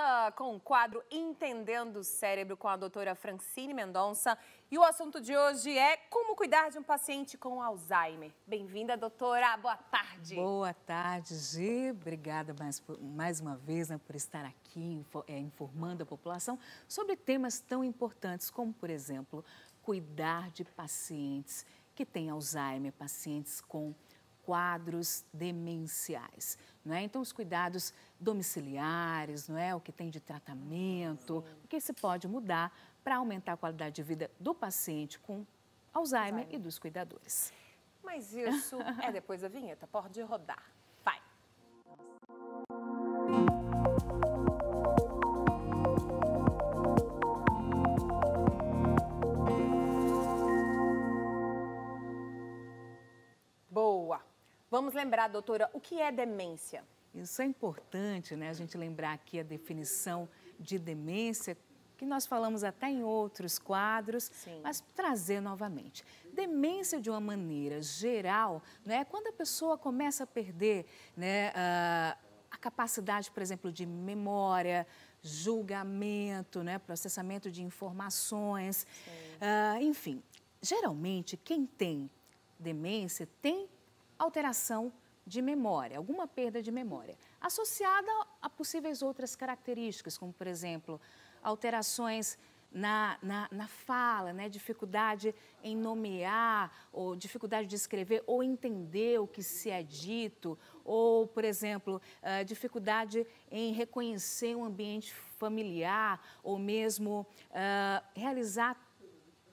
volta com o quadro Entendendo o Cérebro com a doutora Francine Mendonça. E o assunto de hoje é como cuidar de um paciente com Alzheimer. Bem-vinda, doutora. Boa tarde. Boa tarde, Gi. Obrigada mais uma vez, né, por estar aqui informando a população sobre temas tão importantes como, por exemplo, cuidar de pacientes que têm Alzheimer, pacientes com quadros demenciais, não é? Então, os cuidados domiciliares, não é? O que tem de tratamento, o que se pode mudar para aumentar a qualidade de vida do paciente com Alzheimer e dos cuidadores. Mas isso é depois da vinheta, pode rodar. Vai! Boa! Vamos lembrar, doutora, o que é demência? Isso é importante, né? A gente lembrar aqui a definição de demência, que nós falamos até em outros quadros, Sim. Mas trazer novamente. Demência, de uma maneira geral, né, quando a pessoa começa a perder, né, a capacidade, por exemplo, de memória, julgamento, né, processamento de informações, enfim. Geralmente, quem tem demência tem alteração de memória, alguma perda de memória, associada a possíveis outras características, como, por exemplo, alterações na fala, né? Dificuldade em nomear, ou dificuldade de escrever, ou entender o que se é dito, ou, por exemplo, dificuldade em reconhecer um ambiente familiar, ou mesmo realizar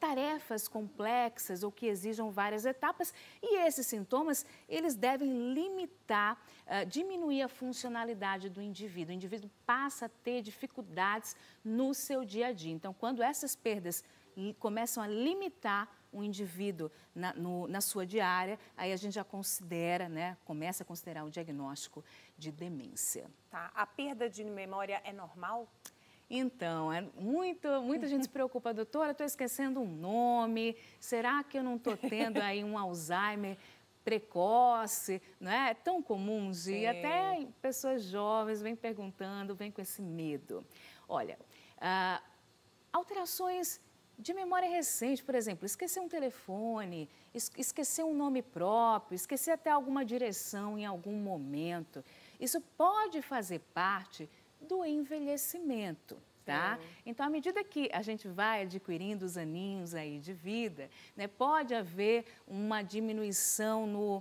tarefas complexas ou que exijam várias etapas, e esses sintomas, eles devem limitar, diminuir a funcionalidade do indivíduo. O indivíduo passa a ter dificuldades no seu dia a dia. Então, quando essas perdas começam a limitar o indivíduo na sua diária, aí a gente já considera, né, começa a considerar o diagnóstico de demência. Tá. A perda de memória é normal? Então, muita gente se preocupa, doutora, estou esquecendo um nome, será que eu não estou tendo aí um Alzheimer precoce? Não é? É tão comum, Gi, até pessoas jovens vêm perguntando, vêm com esse medo. Olha, alterações de memória recente, por exemplo, esquecer um telefone, esquecer um nome próprio, esquecer até alguma direção em algum momento, isso pode fazer parte do envelhecimento, tá? Então, à medida que a gente vai adquirindo os aninhos aí de vida, né, pode haver uma diminuição no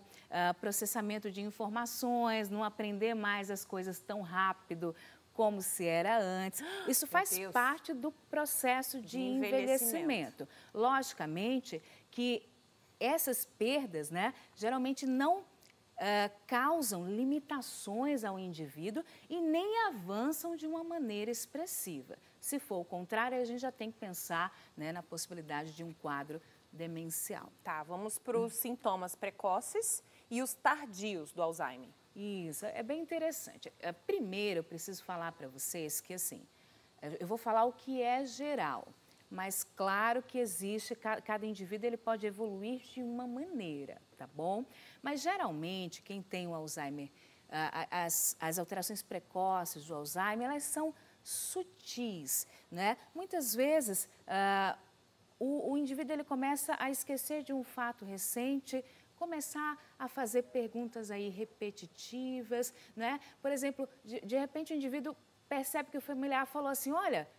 processamento de informações, não aprender mais as coisas tão rápido como se era antes. Isso faz parte do processo de envelhecimento. Logicamente que essas perdas, né, geralmente não causam limitações ao indivíduo e nem avançam de uma maneira expressiva. Se for o contrário, a gente já tem que pensar, né, na possibilidade de um quadro demencial. Tá, vamos para os sintomas precoces e os tardios do Alzheimer. Isso, é bem interessante. Primeiro, eu preciso falar para vocês que, assim, eu vou falar o que é geral, mas claro que existe, cada indivíduo ele pode evoluir de uma maneira, tá bom? Mas geralmente quem tem o Alzheimer, as alterações precoces do Alzheimer, elas são sutis, né? Muitas vezes o indivíduo ele começa a esquecer de um fato recente, começar a fazer perguntas aí repetitivas, né? Por exemplo, de repente o indivíduo percebe que o familiar falou assim, olha,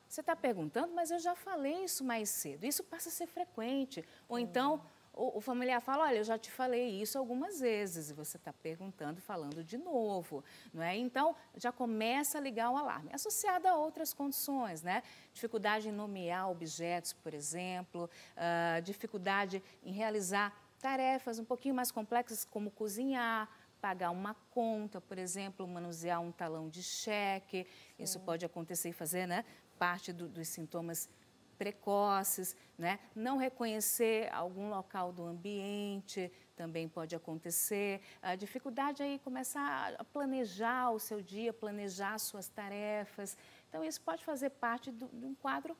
você está perguntando, mas eu já falei isso mais cedo. Isso passa a ser frequente. Ou então, o familiar fala, olha, eu já te falei isso algumas vezes e você está perguntando, falando de novo, não é? Então, já começa a ligar o alarme. Associado a outras condições, né? Dificuldade em nomear objetos, por exemplo, dificuldade em realizar tarefas um pouquinho mais complexas, como cozinhar, pagar uma conta, por exemplo, manusear um talão de cheque. Isso pode acontecer e fazer, né, parte dos sintomas precoces, né? Não reconhecer algum local do ambiente também pode acontecer. A dificuldade aí começar a planejar o seu dia, planejar suas tarefas. Então, isso pode fazer parte de um quadro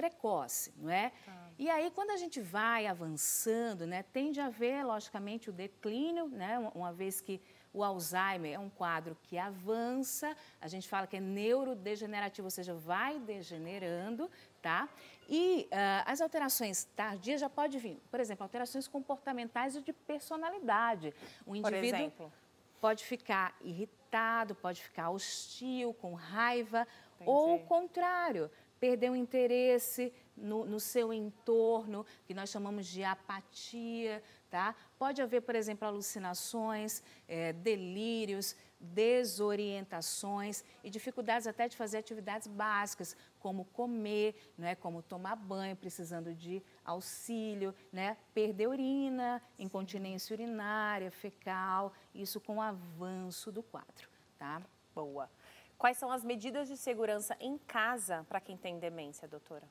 precoce, não é? E aí, quando a gente vai avançando, né, tende a haver, logicamente, o declínio, né, uma vez que o Alzheimer é um quadro que avança, a gente fala que é neurodegenerativo, ou seja, vai degenerando, tá? E as alterações tardias já pode vir, por exemplo, alterações comportamentais e de personalidade. O indivíduo, por exemplo, pode ficar irritado, pode ficar hostil, com raiva, Entendi. ou o contrário, perder o interesse no seu entorno, que nós chamamos de apatia, tá? Pode haver, por exemplo, alucinações, delírios, desorientações e dificuldades até de fazer atividades básicas, como comer, né, como tomar banho, precisando de auxílio, né, perder urina, incontinência urinária, fecal, isso com o avanço do quadro, tá? Boa. Quais são as medidas de segurança em casa para quem tem demência, doutora?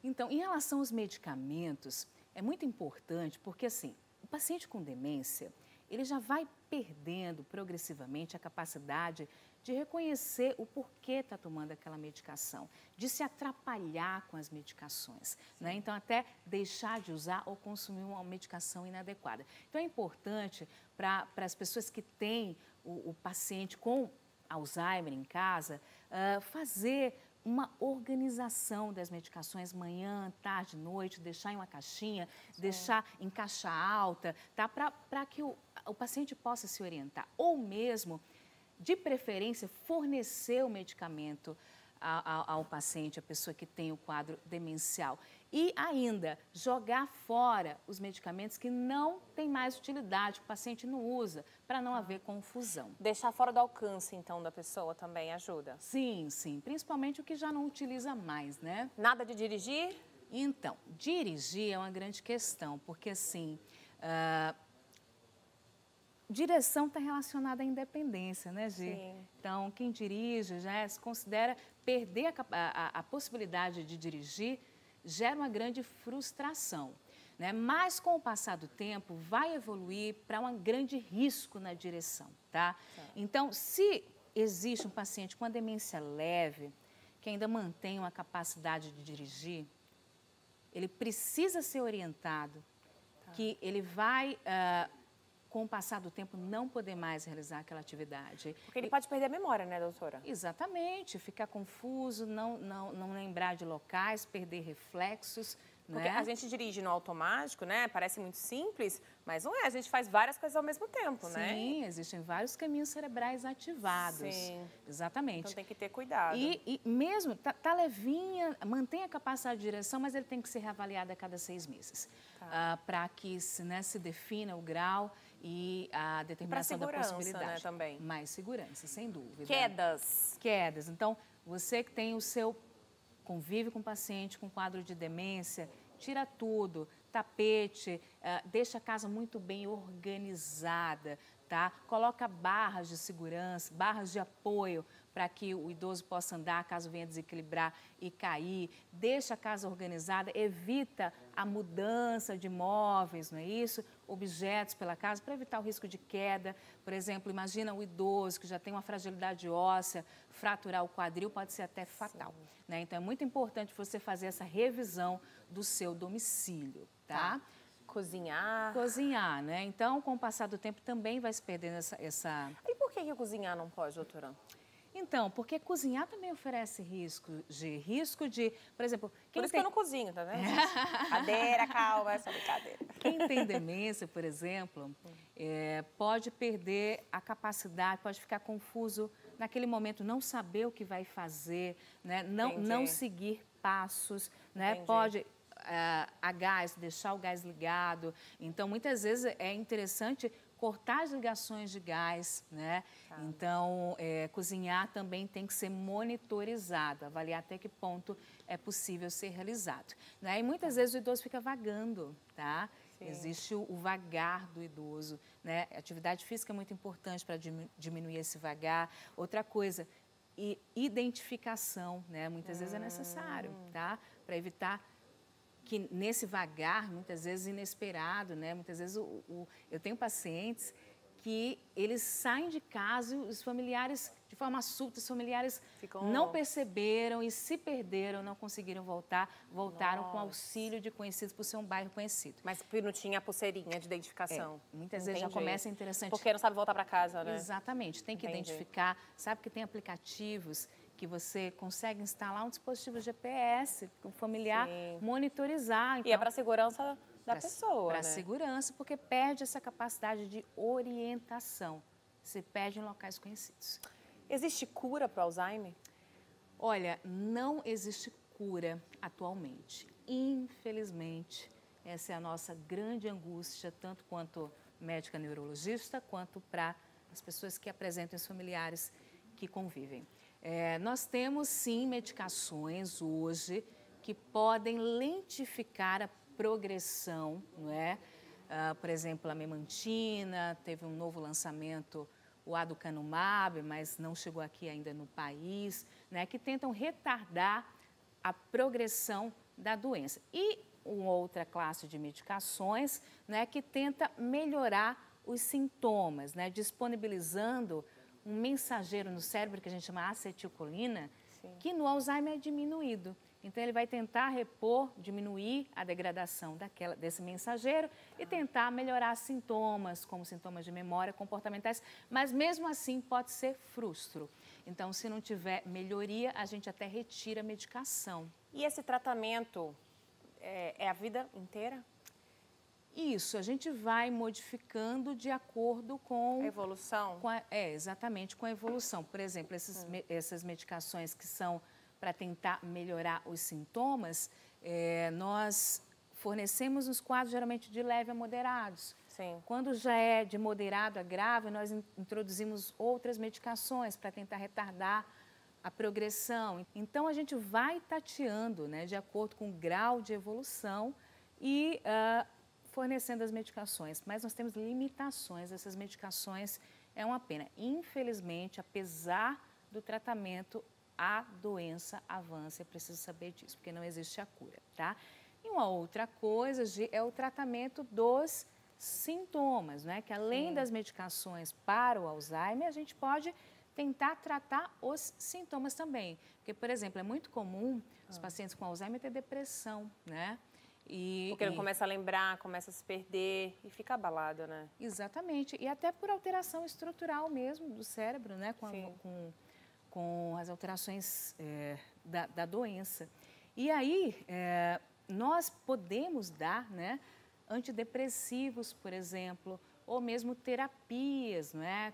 Então, em relação aos medicamentos, é muito importante porque, assim, o paciente com demência, ele já vai perdendo progressivamente a capacidade de reconhecer o porquê está tomando aquela medicação, de se atrapalhar com as medicações, né? Então, até deixar de usar ou consumir uma medicação inadequada. Então, é importante para as pessoas que têm o paciente com Alzheimer em casa, fazer uma organização das medicações manhã, tarde, noite, deixar em uma caixinha, deixar em caixa alta, tá? Para que o paciente possa se orientar. Ou mesmo, de preferência, fornecer o medicamento ao paciente, a pessoa que tem o quadro demencial. E ainda, jogar fora os medicamentos que não têm mais utilidade, que o paciente não usa, para não haver confusão. Deixar fora do alcance, então, da pessoa também ajuda? Sim, sim. Principalmente o que já não utiliza mais, né? Nada de dirigir? Então, dirigir é uma grande questão, porque assim, direção está relacionada à independência, né, Gi? Sim. Então, quem dirige já se considera perder a possibilidade de dirigir, gera uma grande frustração, né? Mas, com o passar do tempo, vai evoluir para um grande risco na direção, tá? Então, se existe um paciente com a demência leve, que ainda mantém uma capacidade de dirigir, ele precisa ser orientado, que ele vai, com o passar do tempo, não poder mais realizar aquela atividade. Porque ele pode perder a memória, né, doutora? Exatamente, ficar confuso, não lembrar de locais, perder reflexos. Porque né? a gente dirige no automático, né? Parece muito simples, mas não é. A gente faz várias coisas ao mesmo tempo, né? Sim, existem vários caminhos cerebrais ativados. Sim. Exatamente. Então tem que ter cuidado. E mesmo, tá levinha, mantém a capacidade de direção, mas ele tem que ser reavaliado a cada 6 meses. Para que se defina o grau e a determinação da possibilidade. Né, também. Mais segurança, sem dúvida. Quedas. Quedas. Então, você que tem o seu convive com o paciente com quadro de demência, tira tudo, tapete, deixa a casa muito bem organizada, tá? Coloca barras de segurança, barras de apoio para que o idoso possa andar caso venha desequilibrar e cair. Deixa a casa organizada, evita a mudança de móveis, não é isso? Objetos pela casa para evitar o risco de queda. Por exemplo, imagina o idoso que já tem uma fragilidade óssea, fraturar o quadril pode ser até fatal. Né? Então, é muito importante você fazer essa revisão do seu domicílio, tá? Cozinhar. Cozinhar, né? Então, com o passar do tempo, também vai se perdendo essa... E por que cozinhar não pode, doutora? Então, porque cozinhar também oferece risco de, por exemplo... Por isso que eu não cozinho, tá vendo? Cadeira, calma, essa brincadeira. Quem tem demência, por exemplo, pode perder a capacidade, pode ficar confuso naquele momento, não saber o que vai fazer, né? não seguir passos, né? Pode... a gás, deixar o gás ligado. Então, muitas vezes é interessante cortar as ligações de gás, né? Então, cozinhar também tem que ser monitorizado, avaliar até que ponto é possível ser realizado. Né? E muitas vezes o idoso fica vagando, tá? Sim. Existe o vagar do idoso, né? A atividade física é muito importante para diminuir esse vagar. Outra coisa, identificação, né? Muitas vezes é necessário, tá? Para evitar que nesse vagar, muitas vezes inesperado, né? Muitas vezes eu tenho pacientes que eles saem de casa e os familiares, de forma súbita, os familiares não perceberam e se perderam, não conseguiram voltar, voltaram com auxílio de conhecidos por ser um bairro conhecido. Mas porque não tinha a pulseirinha de identificação. Muitas vezes já começa interessante. Porque não sabe voltar para casa, né? Exatamente, tem que identificar. Sabe que tem aplicativos que você consegue instalar um dispositivo GPS, o familiar monitorizar. Então, e é para a segurança da pessoa, para né? segurança, porque perde essa capacidade de orientação. Se perde em locais conhecidos. Existe cura para o Alzheimer? Olha, não existe cura atualmente. Infelizmente, essa é a nossa grande angústia, tanto quanto médica neurologista, quanto para as pessoas que apresentam os familiares que convivem. Nós temos, sim, medicações hoje que podem lentificar a progressão, não é? Por exemplo, a memantina, teve um novo lançamento, o aducanumab, mas não chegou aqui ainda no país, né? Que tentam retardar a progressão da doença. E uma outra classe de medicações, né, que tenta melhorar os sintomas, né, disponibilizando um mensageiro no cérebro que a gente chama acetilcolina, que no Alzheimer é diminuído. Então, ele vai tentar repor, diminuir a degradação desse mensageiro e tentar melhorar sintomas, como sintomas de memória, comportamentais, mas mesmo assim pode ser frustro. Então, se não tiver melhoria, a gente até retira a medicação. E esse tratamento é a vida inteira? Isso, a gente vai modificando de acordo com... A evolução? Exatamente, com a evolução. Por exemplo, essas medicações que são para tentar melhorar os sintomas, nós fornecemos nos quadros geralmente de leve a moderados. Sim. Quando já é de moderado a grave, nós introduzimos outras medicações para tentar retardar a progressão. Então, a gente vai tateando, né, de acordo com o grau de evolução e fornecendo as medicações. Mas nós temos limitações, essas medicações é uma pena. Infelizmente, apesar do tratamento, a doença avança, é preciso saber disso, porque não existe a cura, tá? E uma outra coisa é o tratamento dos sintomas, né? Que além das medicações para o Alzheimer, a gente pode tentar tratar os sintomas também. Porque, por exemplo, é muito comum os pacientes com Alzheimer ter depressão, né? Porque ele começa a lembrar, começa a se perder e fica abalado, né? Exatamente. E até por alteração estrutural mesmo do cérebro, né? Com as alterações da doença. E aí, nós podemos dar, né, antidepressivos, por exemplo, ou mesmo terapias, né,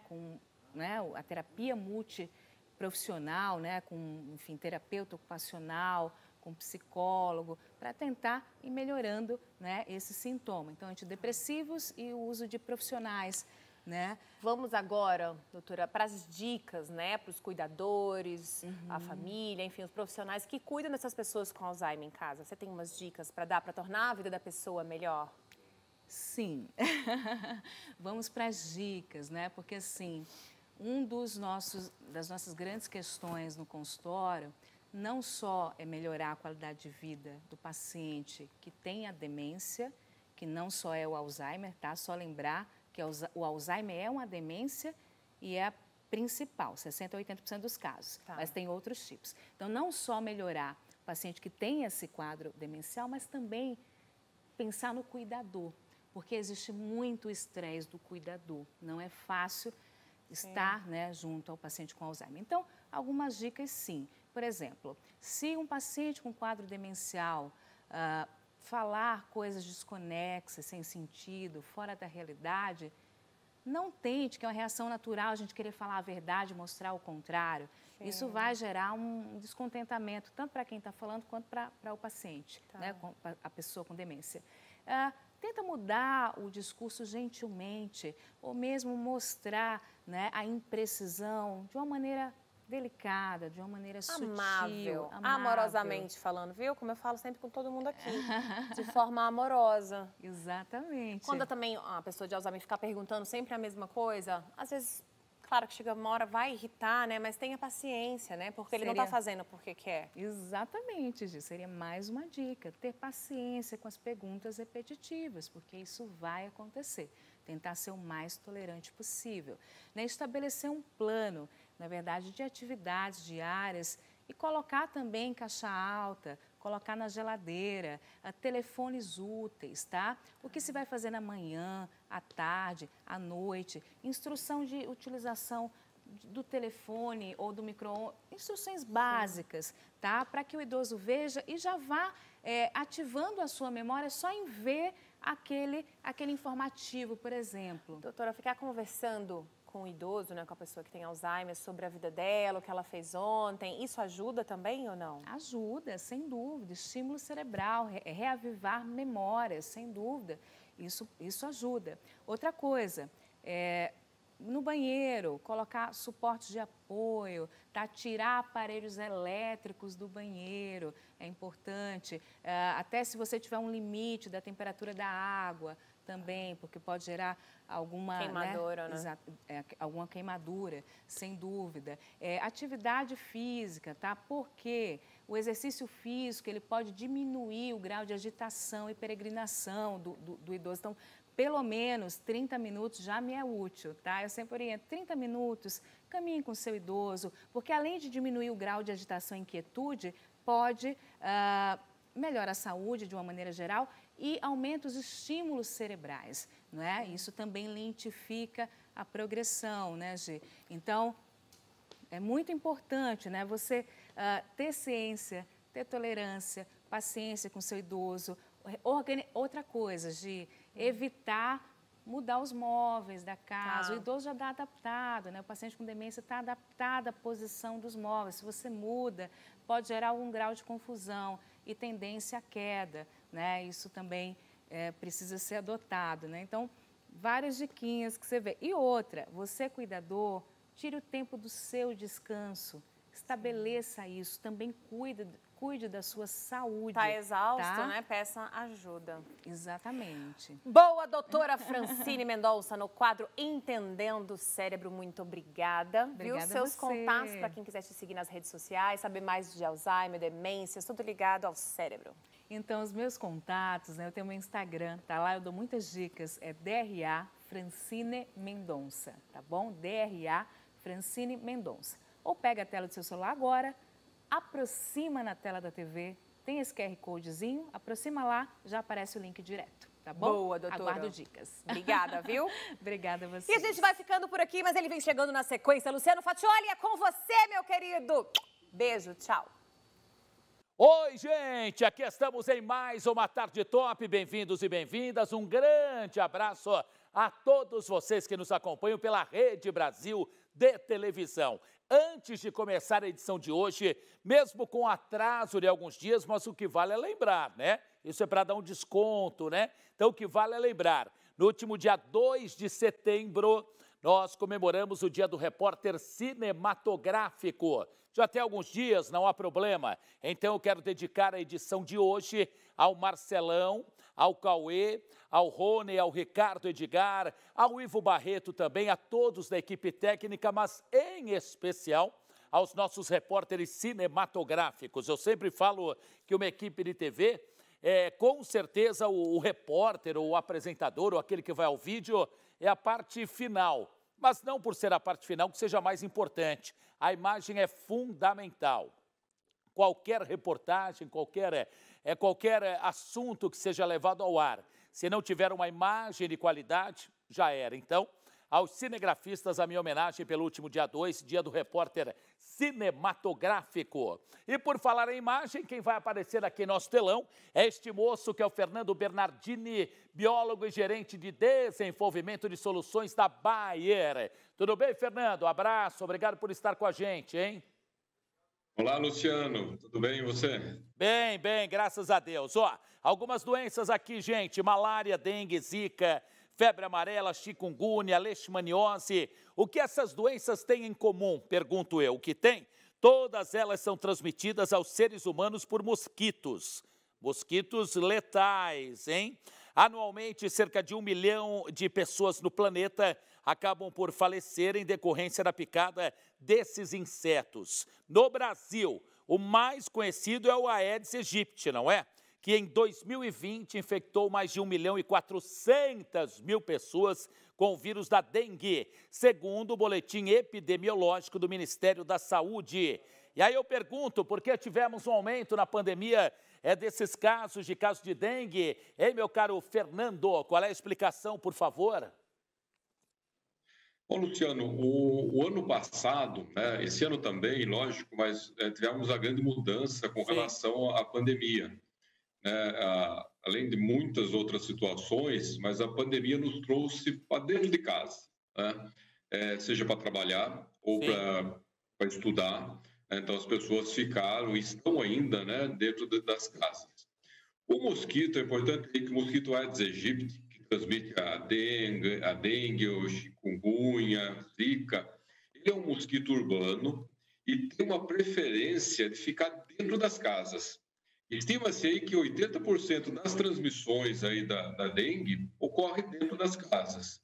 a terapia multiprofissional, né, com, enfim, terapeuta ocupacional, com psicólogo, para tentar ir melhorando, né, esse sintoma. Então, antidepressivos e o uso de profissionais, né? Vamos agora, doutora, para as dicas, né, para os cuidadores, a família, enfim, os profissionais que cuidam dessas pessoas com Alzheimer em casa. Você tem umas dicas para dar, para tornar a vida da pessoa melhor? Sim. Vamos para as dicas, né? Porque, assim, das nossas grandes questões no consultório não só é melhorar a qualidade de vida do paciente que tem a demência, que não só é o Alzheimer, tá? Só lembrar que o Alzheimer é uma demência e é a principal, 60% a 80% dos casos, mas tem outros tipos. Então, não só melhorar o paciente que tem esse quadro demencial, mas também pensar no cuidador, porque existe muito estresse do cuidador, não é fácil estar, né, junto ao paciente com Alzheimer. Então, algumas dicas sim. Por exemplo, se um paciente com quadro demencial falar coisas desconexas, sem sentido, fora da realidade, não tente, que é uma reação natural a gente querer falar a verdade, mostrar o contrário. Sim. Isso vai gerar um descontentamento, tanto para quem está falando, quanto para o paciente, né, a pessoa com demência. Tenta mudar o discurso gentilmente, ou mesmo mostrar, né, a imprecisão de uma maneira delicada, de uma maneira sutil, amável. Amorosamente falando, viu? Como eu falo sempre com todo mundo aqui, de forma amorosa. Exatamente. Quando também a pessoa de Alzheimer ficar perguntando sempre a mesma coisa, às vezes, claro que chega uma hora, vai irritar, né? Mas tenha paciência, né? Porque ele não está fazendo porque quer. Exatamente, Gi. Seria mais uma dica, ter paciência com as perguntas repetitivas, porque isso vai acontecer. tentar ser o mais tolerante possível. Né? Estabelecer um plano, na verdade, de atividades diárias e colocar também em caixa alta, colocar na geladeira, telefones úteis, tá? O que se vai fazer na manhã, à tarde, à noite, instrução de utilização do telefone ou do micro-ondas, instruções básicas, tá? Para que o idoso veja e já vá ativando a sua memória só em ver aquele informativo, por exemplo. Doutora, ficar conversando com o idoso, né, com a pessoa que tem Alzheimer, sobre a vida dela, o que ela fez ontem, isso ajuda também ou não? Ajuda, sem dúvida. Estímulo cerebral, reavivar memórias, sem dúvida. Isso ajuda. Outra coisa, no banheiro, colocar suportes de apoio, tá? Tirar aparelhos elétricos do banheiro, é importante. Até se você tiver um limite da temperatura da água também, porque pode gerar alguma queimadura, né? Exato, alguma queimadura, sem dúvida. Atividade física, tá? Porque o exercício físico ele pode diminuir o grau de agitação e peregrinação do idoso. Então, pelo menos 30 minutos já me é útil, tá? Eu sempre oriento 30 minutos, caminhe com o seu idoso, porque além de diminuir o grau de agitação e inquietude, pode melhorar a saúde de uma maneira geral e aumenta os estímulos cerebrais, não é? Isso também lentifica a progressão, né, Gi? Então, é muito importante, né, você ter ciência, ter tolerância, paciência com o seu idoso. Outra coisa, Gi, evitar mudar os móveis da casa. O idoso já está adaptado, né? O paciente com demência está adaptado à posição dos móveis. Se você muda, pode gerar algum grau de confusão e tendência à queda, né? Isso também precisa ser adotado, né? Então, várias diquinhas que você vê. E outra, você cuidador, tire o tempo do seu descanso, estabeleça isso, também cuide da sua saúde. Está exausto, tá? né? Peça ajuda. Exatamente. Boa, doutora Francine Mendonça, no quadro Entendendo o Cérebro. Muito obrigada. Obrigada Viu? Seus você. contatos para quem quiser te seguir nas redes sociais, saber mais de Alzheimer, demências, tudo ligado ao cérebro. Então, os meus contatos, né? Eu tenho meu Instagram, tá lá, eu dou muitas dicas, é DRA Francine Mendonça, tá bom? DRA Francine Mendonça. Ou pega a tela do seu celular agora, aproxima na tela da TV, tem esse QR Codezinho, aproxima lá, já aparece o link direto, tá bom? Boa, doutora. Aguardo dicas. Obrigada, viu? Obrigada a você. E a gente vai ficando por aqui, mas ele vem chegando na sequência. Luciano Faccioli, é com você, meu querido. Beijo, tchau. Oi, gente, aqui estamos em mais uma Tarde Top, bem-vindos e bem-vindas, um grande abraço a todos vocês que nos acompanham pela Rede Brasil de televisão. Antes de começar a edição de hoje, mesmo com atraso de alguns dias, mas o que vale é lembrar, né? Isso é para dar um desconto, né? Então, o que vale é lembrar, no último dia 2 de setembro, nós comemoramos o Dia do Repórter Cinematográfico. Já tem alguns dias, não há problema. Então, eu quero dedicar a edição de hoje ao Marcelão, ao Cauê, ao Rony, ao Ricardo Edgar, ao Ivo Barreto também, a todos da equipe técnica, mas em especial aos nossos repórteres cinematográficos. Eu sempre falo que uma equipe de TV, com certeza o repórter, ou o apresentador, ou aquele que vai ao vídeo, é a parte final. Mas não por ser a parte final que seja mais importante. A imagem é fundamental. Qualquer reportagem, qualquer assunto que seja levado ao ar, se não tiver uma imagem de qualidade, já era. Então, aos cinegrafistas, a minha homenagem pelo último dia 2, Dia do Repórter Cinematográfico. E por falar em imagem, quem vai aparecer aqui em nosso telão é este moço que é o Fernando Bernardini, biólogo e gerente de desenvolvimento de soluções da Bayer. Tudo bem, Fernando? Um abraço, obrigado por estar com a gente, hein? Olá, Luciano. Tudo bem e você? Bem, graças a Deus. Ó, algumas doenças aqui, gente, malária, dengue, zika, febre amarela, chikungunya, leishmaniose. O que essas doenças têm em comum? Pergunto eu. O que tem? Todas elas são transmitidas aos seres humanos por mosquitos. Mosquitos letais, hein? Anualmente, cerca de 1 milhão de pessoas no planeta acabam por falecer em decorrência da picada desses insetos. No Brasil, o mais conhecido é o Aedes aegypti, não é? que em 2020 infectou mais de 1.400.000 pessoas com o vírus da dengue, segundo o boletim epidemiológico do Ministério da Saúde. E aí eu pergunto, por que tivemos um aumento na pandemia desses casos de dengue? Ei, meu caro Fernando, qual é a explicação, por favor? Bom, Luciano, o ano passado, né, esse ano também, lógico, mas tivemos a grande mudança com relação à pandemia. Além de muitas outras situações, mas a pandemia nos trouxe para dentro de casa, né? Seja para trabalhar ou para estudar. Então, as pessoas ficaram e estão ainda, né, dentro das casas. O mosquito, é importante que o mosquito Aedes aegypti, que transmite a dengue, o chikungunya, a zika, ele é um mosquito urbano e tem uma preferência de ficar dentro das casas. Estima-se aí que 80% das transmissões aí da dengue ocorre dentro das casas.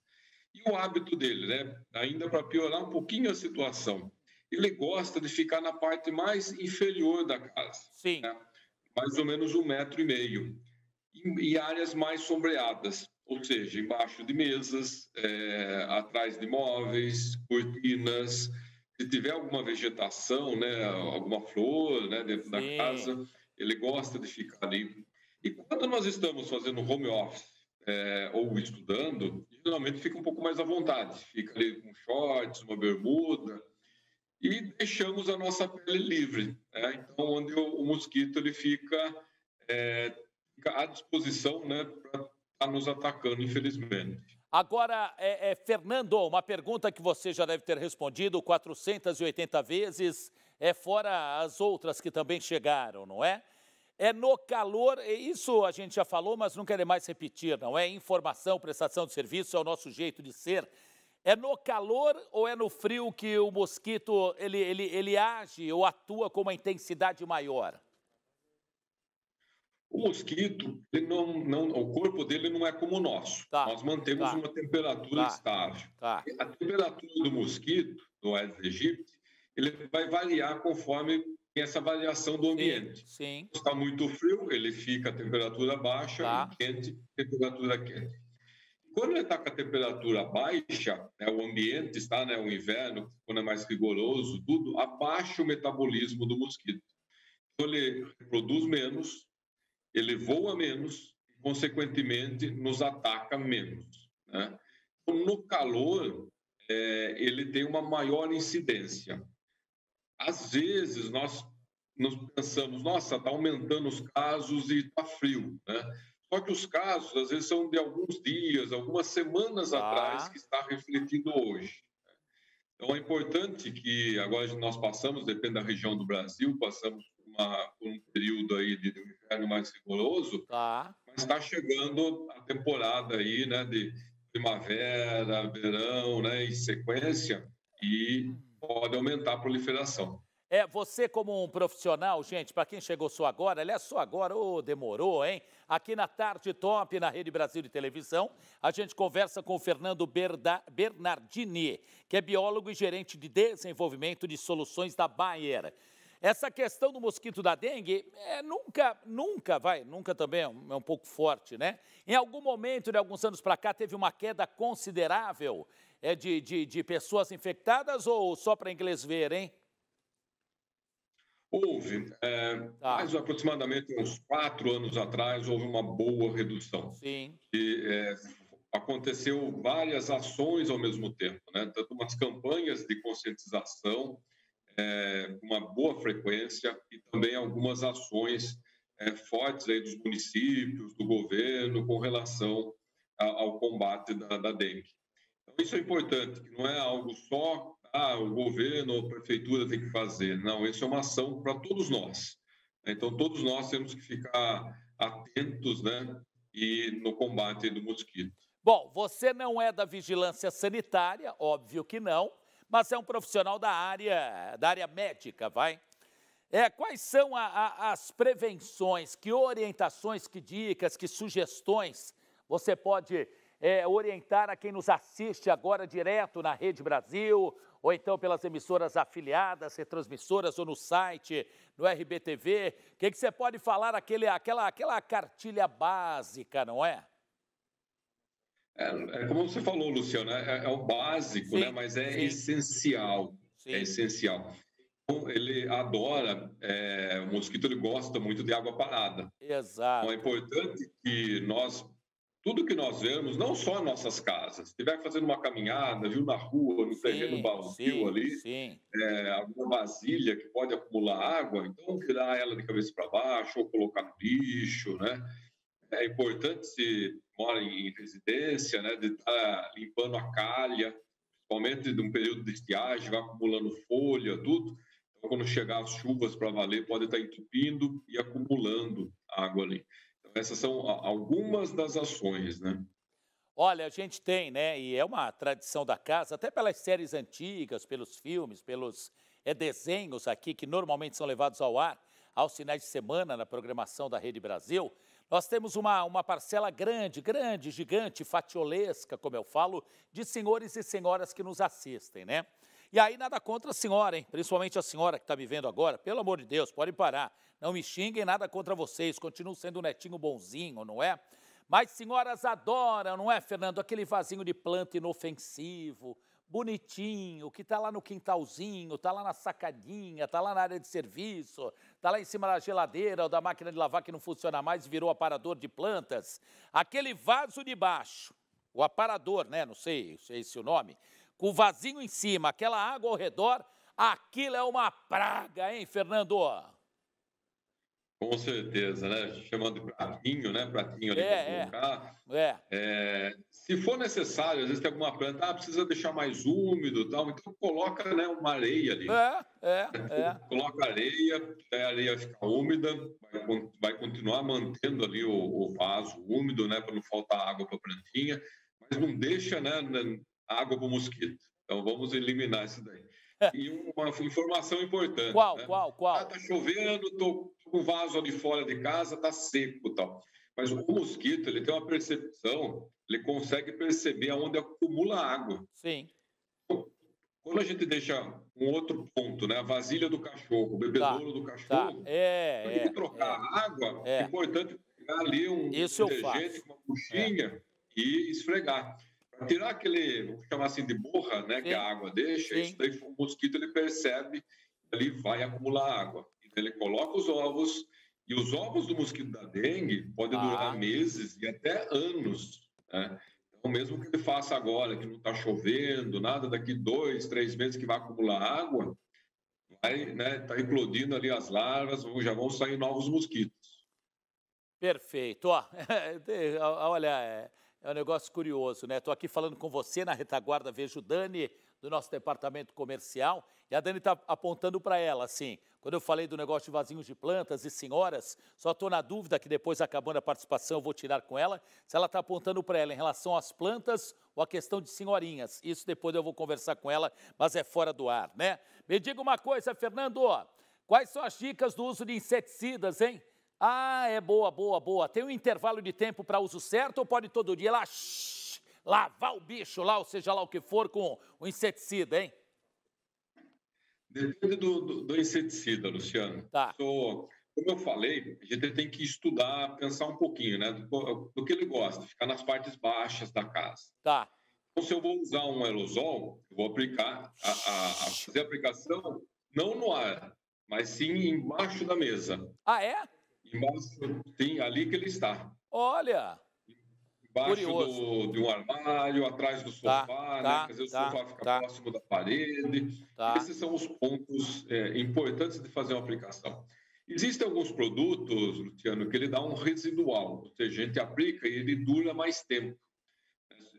E o hábito dele, né, ainda para piorar um pouquinho a situação, ele gosta de ficar na parte mais inferior da casa. Sim. Né, mais ou menos 1,5 metro, e áreas mais sombreadas, ou seja, embaixo de mesas, atrás de móveis, cortinas. Se tiver alguma vegetação, né, alguma flor, né, dentro da casa, ele gosta de ficar ali. E quando nós estamos fazendo home office ou estudando, geralmente fica um pouco mais à vontade. Fica ali com shorts, uma bermuda, e deixamos a nossa pele livre. Então, onde o mosquito ele fica à disposição, né, para estar nos atacando, infelizmente. Agora, Fernando, uma pergunta que você já deve ter respondido 480 vezes, fora as outras que também chegaram, não é? É no calor, isso a gente já falou, mas não quero mais repetir, não é? Informação, prestação de serviço é o nosso jeito de ser. É no calor ou é no frio que o mosquito ele age ou atua com uma intensidade maior? O mosquito, ele o corpo dele não é como o nosso. Nós mantemos uma temperatura estável. A temperatura do mosquito, do Aedes aegypti, ele vai variar conforme tem essa variação do ambiente. Sim. Se está muito frio, ele fica a temperatura baixa, e quente, temperatura quente. Quando ele está com a temperatura baixa, o ambiente está, né, o inverno, quando é mais rigoroso, tudo, abaixa o metabolismo do mosquito. Então, ele produz menos, ele voa menos e, consequentemente, nos ataca menos. Né? Então, no calor, ele tem uma maior incidência. Às vezes, nós pensamos, nossa, está aumentando os casos e está frio. Né? Só que os casos, às vezes, são de alguns dias, algumas semanas atrás, que está refletindo hoje. Então, é importante que agora nós passamos, depende da região do Brasil, passamos por um período aí de inverno mais rigoroso, mas está chegando a temporada aí, né, de primavera, verão, né, em sequência, e pode aumentar a proliferação. Você como um profissional, gente, para quem chegou só agora, aliás, só agora, demorou, hein? Aqui na Tarde Top, na Rede Brasil de Televisão, a gente conversa com o Fernando Bernardini, que é biólogo e gerente de desenvolvimento de soluções da Bayer. Essa questão do mosquito da dengue, nunca também é um pouco forte, né? Em algum momento, de alguns anos para cá, teve uma queda considerável de pessoas infectadas ou só para inglês ver, hein? Houve, mais aproximadamente uns 4 anos atrás, houve uma boa redução. Sim. Aconteceu várias ações ao mesmo tempo, né? Tanto umas campanhas de conscientização, uma boa frequência, e também algumas ações fortes aí dos municípios, do governo, com relação ao combate da dengue. Então, isso é importante, que não é algo só o governo ou a prefeitura tem que fazer. Não, isso é uma ação para todos nós. Então, todos nós temos que ficar atentos, né, e no combate do mosquito. Bom, você não é da vigilância sanitária, óbvio que não, mas é um profissional da área médica, vai? Quais são as prevenções, que orientações, que dicas, que sugestões você pode orientar a quem nos assiste agora direto na Rede Brasil, ou então pelas emissoras afiliadas, retransmissoras, ou no site, no RBTV? O que você pode falar, aquela cartilha básica, não é? Como você falou, Luciano, é o básico, sim, né? Mas é essencial. Sim. É essencial. Então, ele adora, o mosquito ele gosta muito de água parada. Exato. Então, é importante que tudo que nós vemos, não só em nossas casas, se estiver fazendo uma caminhada, viu na rua, no terreno baldio ali, alguma vasilha que pode acumular água, então tirar ela de cabeça para baixo ou colocar no lixo, né? É importante, se mora em residência, né, de estar limpando a calha, principalmente num período de estiagem, vai acumulando folha, tudo. Então, quando chegar as chuvas para valer, pode estar entupindo e acumulando água ali. Então, essas são algumas das ações, né? Olha, a gente tem, né, e é uma tradição da casa, até pelas séries antigas, pelos filmes, pelos desenhos aqui, que normalmente são levados ao ar aos finais de semana na programação da Rede Brasil. Nós temos uma parcela grande, gigante, fatiolesca, como eu falo, de senhores e senhoras que nos assistem, né? E aí nada contra a senhora, hein? Principalmente a senhora que está me vendo agora, pelo amor de Deus, pode parar. Não me xinguem, nada contra vocês, continuo sendo um netinho bonzinho, não é? Mas senhoras adoram, não é, Fernando? Aquele vasinho de planta inofensivo, bonitinho, que está lá no quintalzinho, está lá na sacadinha, está lá na área de serviço, está lá em cima da geladeira ou da máquina de lavar que não funciona mais e virou aparador de plantas. Aquele vaso de baixo, o aparador, né? Não sei se é esse o nome, com o vasinho em cima, aquela água ao redor, aquilo é uma praga, hein, Fernando? Com certeza, né? Chamando de pratinho, né? Pratinho ali para colocar. Se for necessário, às vezes tem alguma planta, precisa deixar mais úmido e tal, então coloca, né, uma areia ali. Coloca areia, a areia fica úmida, vai continuar mantendo ali o vaso úmido, né? Para não faltar água para a plantinha, mas não deixa, né, água para o mosquito. Então vamos eliminar isso daí. E uma informação importante. Qual? Tá chovendo, tô com o vaso ali fora de casa, tá seco e tal. Mas o mosquito, ele tem uma percepção, ele consegue perceber aonde acumula água. Sim. Quando a gente deixa um outro ponto, né, a vasilha do cachorro, o bebedouro do cachorro, tem que trocar a água, é importante pegar ali um detergente com uma buchinha e esfregar. Para tirar aquele, vamos chamar assim, de borra, né, que a água deixa, isso daí o mosquito ele percebe, ele vai acumular água. Então, ele coloca os ovos, e os ovos do mosquito da dengue podem durar meses e até anos, né? Então, mesmo que ele faça agora, que não está chovendo, nada, daqui 2, 3 meses que vai acumular água, vai, né, tá eclodindo ali as larvas, já vão sair novos mosquitos. Perfeito. Olha, é um negócio curioso, né? Estou aqui falando com você na retaguarda, vejo o Dani, do nosso departamento comercial, e a Dani está apontando para ela, assim, quando eu falei do negócio de vasinhos de plantas e senhoras, só estou na dúvida que depois, acabando a participação, eu vou tirar com ela, se ela está apontando para ela em relação às plantas ou a questão de senhorinhas. Isso depois eu vou conversar com ela, mas é fora do ar, né? Me diga uma coisa, Fernando, quais são as dicas do uso de inseticidas, hein? É boa. Tem um intervalo de tempo para uso certo ou pode todo dia lá lavar o bicho lá, ou seja lá o que for, com o inseticida, hein? Depende do inseticida, Luciano. Como eu falei, a gente tem que estudar, pensar um pouquinho, né? Do que ele gosta, ficar nas partes baixas da casa. Então, se eu vou usar um aerosol, eu vou aplicar, fazer a aplicação não no ar, mas sim embaixo da mesa. Embaixo, sim, ali que ele está. Olha! Embaixo de um armário, atrás do sofá, né? Quer dizer, o sofá fica próximo da parede. Esses são os pontos importantes de fazer uma aplicação. Existem alguns produtos, Luciano, que ele dá um residual, ou seja, a gente aplica e ele dura mais tempo.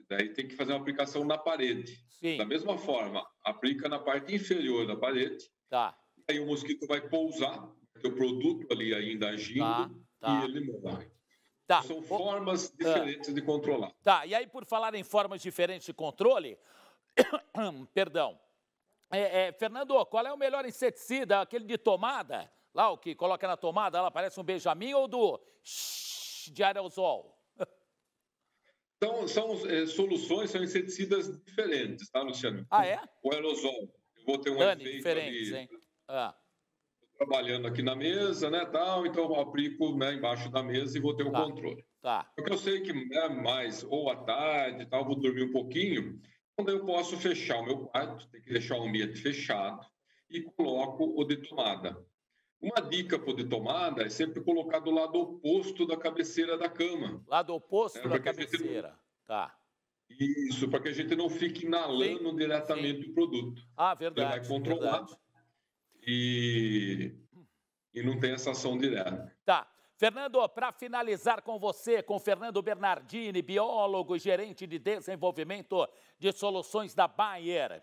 Daí tem que fazer uma aplicação na parede. Da mesma forma, aplica na parte inferior da parede. Aí o mosquito vai pousar, porque o produto ali ainda agindo, e ele morre. São formas diferentes de controlar. E aí, por falar em formas diferentes de controle, perdão, Fernando, qual é o melhor inseticida? Aquele de tomada? Lá, o que coloca na tomada, lá parece um Benjamin, ou de aerosol? Então, são soluções, são inseticidas diferentes, tá, Luciano? Ah, é? O aerosol, eu vou ter um Dani, efeito diferentes, ali, hein? Ah, trabalhando aqui na mesa, né, tal, então eu aplico, né, embaixo da mesa e vou ter o tá, controle. tá. Porque eu sei que mais ou à tarde, tal, vou dormir um pouquinho, quando eu posso fechar o meu quarto, tem que deixar o ambiente fechado e coloco o de tomada. Uma dica para o de tomada é sempre colocar do lado oposto da cabeceira da cama. Lado oposto da Para que a cabeceira. Tá. Isso, para que a gente não fique inalando Sim, diretamente sim. o produto. Ah, Ele vai verdade, controlar verdade. e não tem essa ação direta. Tá. Fernando, para finalizar com você, com Fernando Bernardini, biólogo e gerente de desenvolvimento de soluções da Bayer.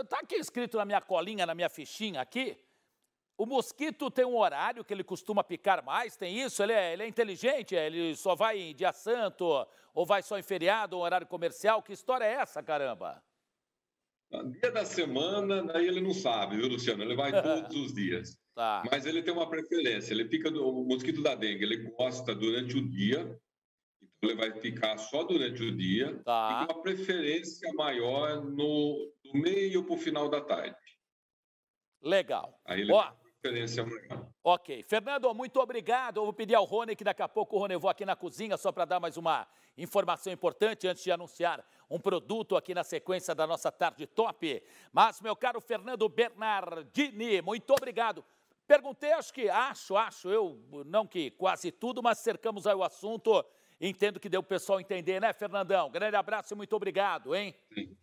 Tá aqui escrito na minha colinha, na minha fichinha aqui, o mosquito tem um horário que ele costuma picar mais, tem isso? Ele é inteligente, ele só vai em dia santo, ou vai só em feriado, ou horário comercial? Que história é essa, caramba? Dia da semana, daí ele não sabe, viu, Luciano? Ele vai todos os dias. Tá. Mas ele tem uma preferência, ele pica o mosquito da dengue, ele gosta durante o dia, então ele vai picar só durante o dia, Tá. e com uma preferência maior no meio para o final da tarde. Legal. Aí ele tem uma preferência maior. Ok. Fernando, muito obrigado. Eu vou pedir ao Rony que daqui a pouco o Rony eu vou aqui na cozinha só para dar mais uma informação importante antes de anunciar um produto aqui na sequência da nossa tarde top. Mas, meu caro Fernando Bernardini, muito obrigado. Perguntei, acho, eu não que quase tudo, mas cercamos aí o assunto. Entendo que deu o pessoal entender, né, Fernandão? Grande abraço e muito obrigado, hein? Sim.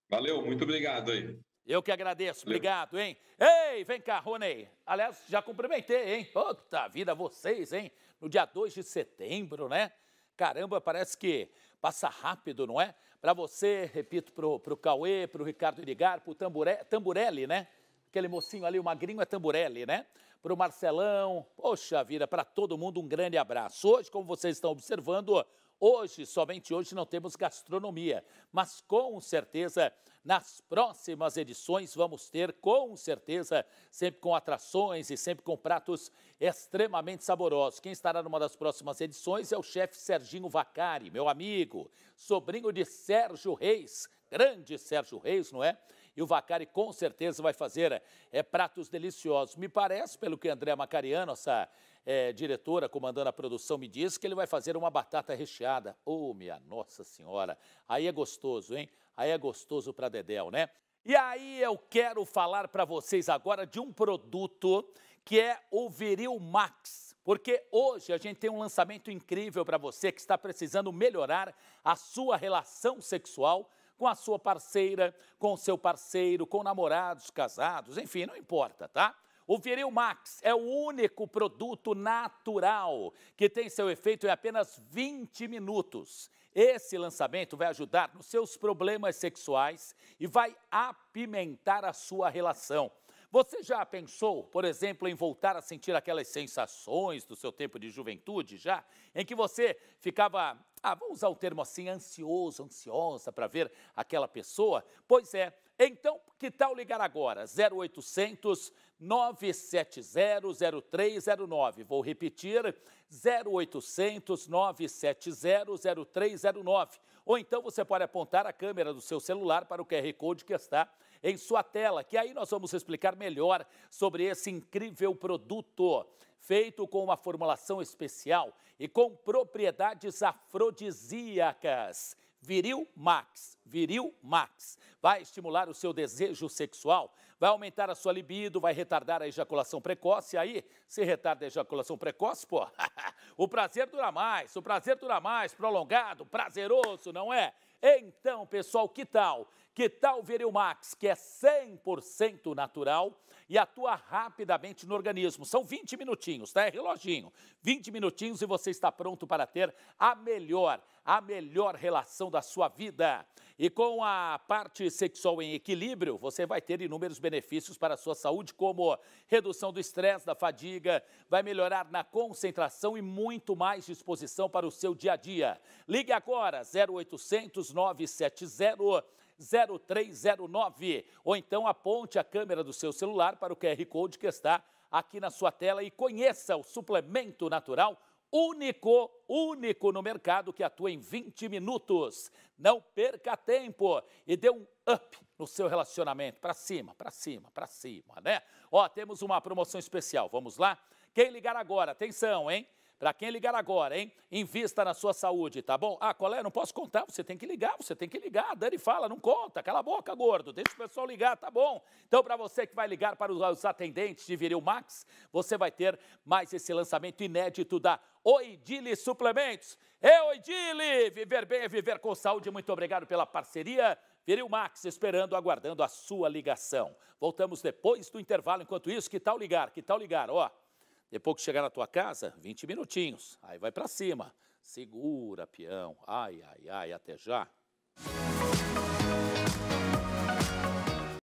Valeu, muito obrigado aí. Eu que agradeço, obrigado, hein? Ei, vem cá, Rony. Aliás, já cumprimentei, hein? Puta vida, vocês, hein? No dia 2 de setembro, né? Caramba, parece que passa rápido, não é? Para você, repito, pro Cauê, pro Ricardo Irigar, pro Tamburelli, né? Aquele mocinho ali, o magrinho é Tamburelli, né? Pro Marcelão, poxa vida, para todo mundo um grande abraço. Hoje, como vocês estão observando, somente hoje não temos gastronomia, mas com certeza nas próximas edições vamos ter, com certeza, sempre com atrações e sempre com pratos extremamente saborosos. Quem estará numa das próximas edições é o chefe Serginho Vaccari, meu amigo, sobrinho de Sérgio Reis, grande Sérgio Reis, não é? E o Vaccari com certeza vai fazer pratos deliciosos. Me parece, pelo que a Andréa Macariano, essa diretora comandando a produção, me disse que ele vai fazer uma batata recheada. Oh, minha Nossa Senhora! Aí é gostoso, hein? Aí é gostoso para dedéu, né? E aí eu quero falar para vocês agora de um produto que é o Viril Max. Porque hoje a gente tem um lançamento incrível para você que está precisando melhorar a sua relação sexual com a sua parceira, com o seu parceiro, com namorados, casados, enfim, não importa, tá? O Viril Max é o único produto natural que tem seu efeito em apenas 20 minutos. Esse lançamento vai ajudar nos seus problemas sexuais e vai apimentar a sua relação. Você já pensou, por exemplo, em voltar a sentir aquelas sensações do seu tempo de juventude já? Em que você ficava, vamos usar o termo assim, ansioso, ansiosa para ver aquela pessoa? Pois é, então que tal ligar agora? 0800 970 0309. Vou repetir, 0800 970 0309. Ou então você pode apontar a câmera do seu celular para o QR Code que está em sua tela, que aí nós vamos explicar melhor sobre esse incrível produto, feito com uma formulação especial e com propriedades afrodisíacas. Viril Max, Viril Max. Vai estimular o seu desejo sexual, vai aumentar a sua libido, vai retardar a ejaculação precoce. Aí, se retarda a ejaculação precoce, pô, o prazer dura mais, prolongado, prazeroso, não é? Então, pessoal, que tal? Que tal o Viril Max, que é 100% natural e atua rapidamente no organismo? São 20 minutinhos, tá? É reloginho. 20 minutinhos e você está pronto para ter a melhor relação da sua vida. E com a parte sexual em equilíbrio, você vai ter inúmeros benefícios para a sua saúde, como redução do estresse, da fadiga, vai melhorar na concentração e muito mais disposição para o seu dia a dia. Ligue agora, 0800 970 0309, ou então aponte a câmera do seu celular para o QR Code que está aqui na sua tela e conheça o suplemento natural único no mercado que atua em 20 minutos. Não perca tempo e dê um up no seu relacionamento. Para cima, né? Ó, temos uma promoção especial. Vamos lá? Quem ligar agora, atenção, hein? Para quem ligar agora, hein? Invista na sua saúde, tá bom? Ah, qual é? Não posso contar, você tem que ligar. A Dani fala, não conta, cala a boca, gordo, deixa o pessoal ligar, tá bom? Então, para você que vai ligar para os atendentes de Viril Max, você vai ter mais esse lançamento inédito da Oidile Suplementos. Oidile! Viver bem é viver com saúde. Muito obrigado pela parceria. Viril Max, esperando, aguardando a sua ligação. Voltamos depois do intervalo. Enquanto isso, que tal ligar? Ó. Depois que chegar na tua casa, 20 minutinhos. Aí vai pra cima. Segura, peão. Ai, até já.